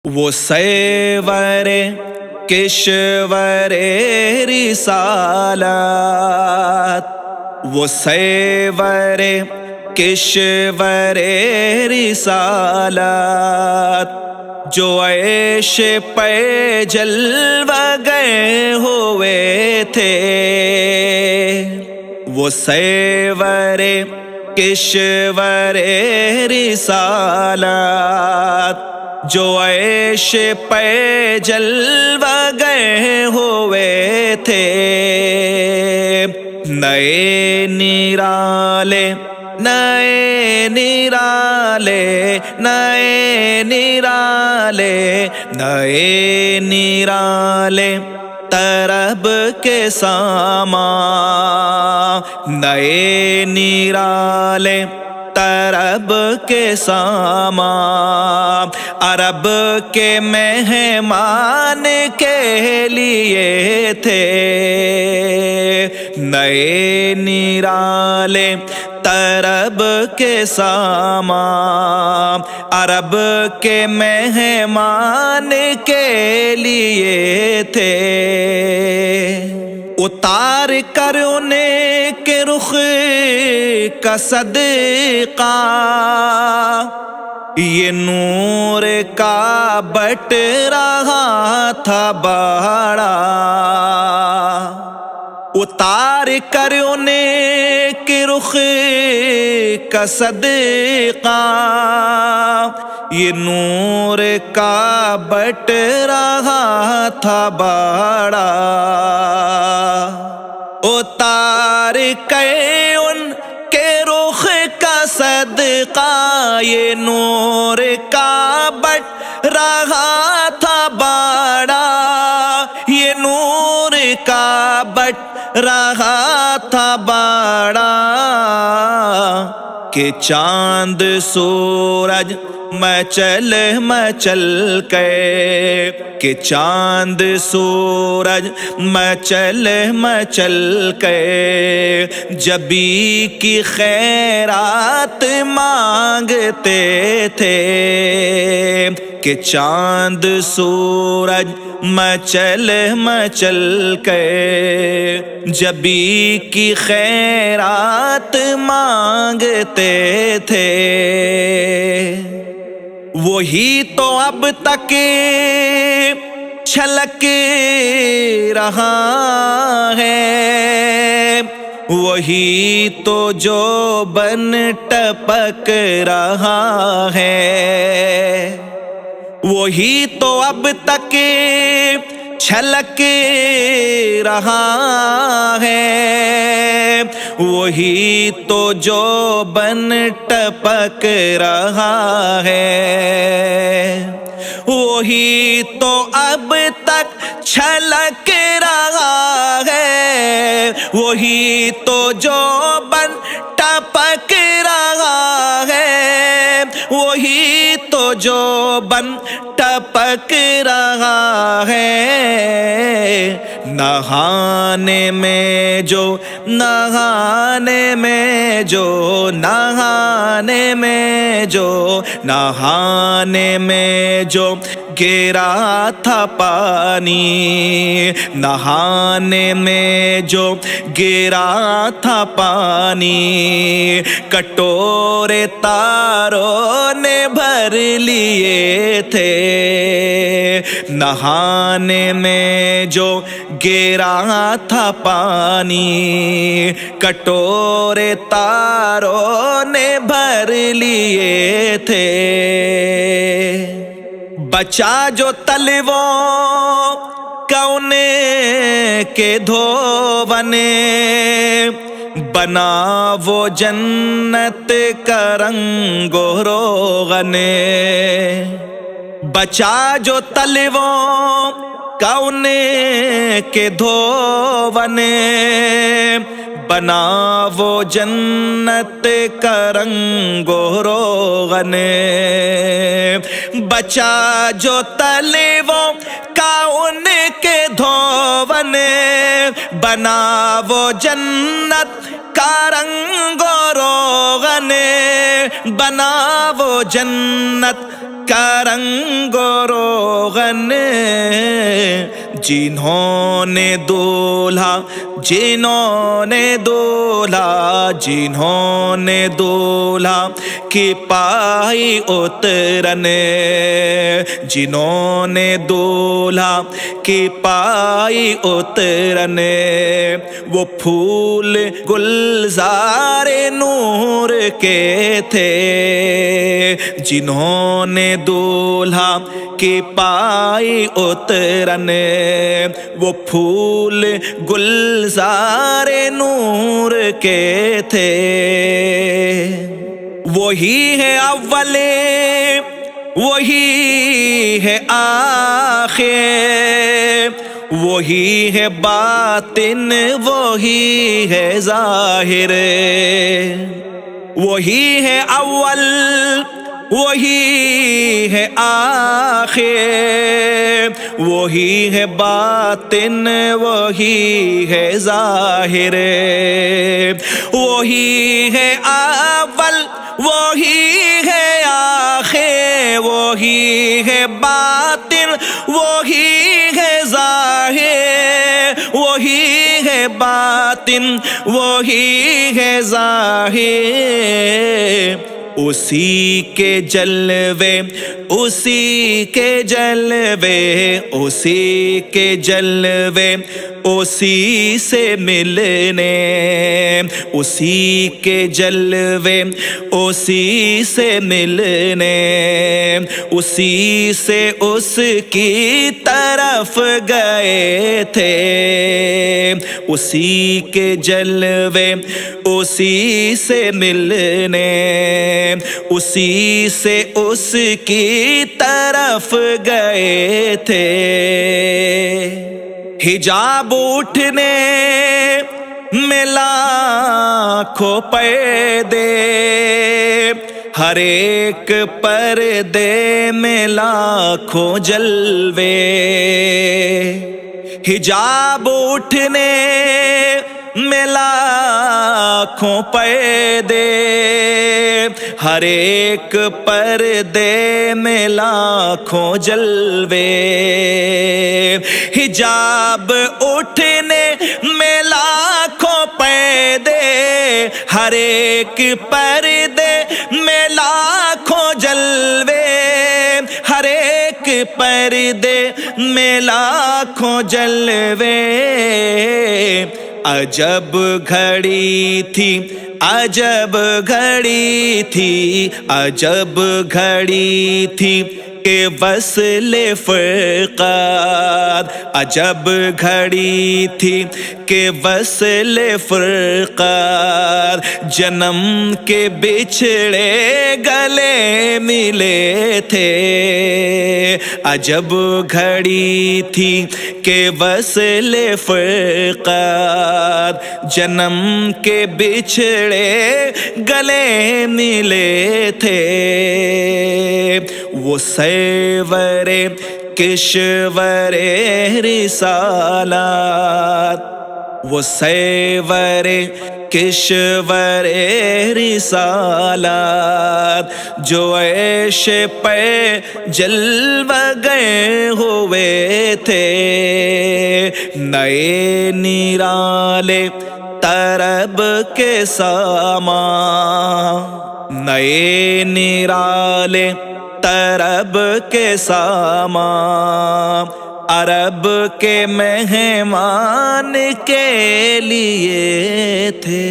وہ سیور کشور رسالت، وہ سیور کشور رسالت، جو عیش پہ جلوہ گئے ہوئے تھے، وہ سیور کشور رسالت، جو عیش پہ جلوہ گئے ہوئے تھے، نئے نرالے نئے نرالے نئے نرالے نئے نرالے طرب کے سامان، نئے نرالے طرب کے سامان، عرب کے مہمان کے لیے تھے، نئے نرالے طرب کے سامان، عرب کے مہمان کے لیے تھے، اتار کر انہیں کے رخ کا صدقہ، یہ نور کا بٹ رہا تھا بڑا، اتار کر انہیں کے رخ کا صدقہ، یہ نور کا بٹ رہا تھا بڑا، اتار کے ان کے رخ کا صدقہ، یہ نور کا بٹ رہا تھا بڑا، یہ نور کا بٹ رہا تھا بڑا، کہ چاند سورج مچل مچل کے، کہ چاند سورج مچل مچل کے، جبی کی خیرات مانگتے تھے، کہ چاند سورج مچل مچل کے، جبی کی خیرات مانگتے تھے، وہی تو اب تک چھلک رہا ہے، وہی تو جو بن ٹپک رہا ہے، وہی تو اب تک چھلک رہا ہے، وہی تو جو بن ٹپک رہا ہے، وہی تو اب تک چھلک رہا ہے، وہی تو جو بن ٹپک رہا ہے، وہی تو جو بن ٹپک رہا ہے، نہانے میں جو نہانے میں جو نہانے میں جو نہانے میں جو گرا تھا پانی، نہانے میں جو گرا تھا پانی، کٹورے تاروں نے بھر لیے تھے، نہانے میں جو گرا تھا پانی، کٹورے تاروں نے بھر لیے تھے، بچا جو تلووں کون کے دھوون، بنا وہ جنت کا رنگ و روغن، بچا جو تلووں کون کے دھوون، بنا وہ جنت کا رنگ و روغن، بچا جو تلووں کا ان کے دھوون، بنا وہ جنت کا رنگ و روغن، بنا وہ جنت کا رنگ و روغن جنہوں نے دولہا جنہوں نے دولہا کی پائی اترن جنہوں نے دولہا کی پائی اترن وہ پھول گلزار نور کے تھے جنہوں نے دولہا کی پائی اترن وہ پھول گلزار نور کے تھے وہی ہے اول وہی ہے آخر وہی ہے باطن وہی ہے ظاہر وہی ہے اول وہی ہے آخر وہی ہے باطن وہی ہے ظاہر وہی ہے اول وہی ہے آخر وہی ہے باطن وہی ہے ظاہر وہی ہے باطن وہی ہے ظاہر اسی کے جلوے اسی کے جلوے اسی کے جلوے اسی سے ملنے اسی کے جلوے اسی سے ملنے اسی سے اس کی طرف گئے تھے اسی کے جلوے اسی سے ملنے اسی سے اس کی طرف گئے تھے حجاب اٹھنے میں لاکھوں پردے ہر ایک پردے میں لاکھوں جلوے حجاب اٹھنے میں لاکھوں پردے ہر ایک پردے میں لاکھوں جلوے حجاب اٹھنے میں لاکھوں پردے ہر ایک پردے میں لاکھوں جلوے ہر ایک پردے میں لاکھوں جلوے عجب گھڑی تھی عجب گھڑی تھی عجب گھڑی تھی کہ وصل فرقات عجب گھڑی تھی کہ وصل فرقات جنم کے بچھڑے گلے ملے تھے عجب گھڑی تھی کہ وصل فرقات جنم کے بچھڑے گلے ملے تھے وہ سیور کشور رسالات وہ سیور کشور رسالات جو عیش پہ جلوہ گئے ہوئے تھے نئے نرالے طرب کے سامان نئے نرالے طرب کے سامان عرب کے مہمان کے لیے تھے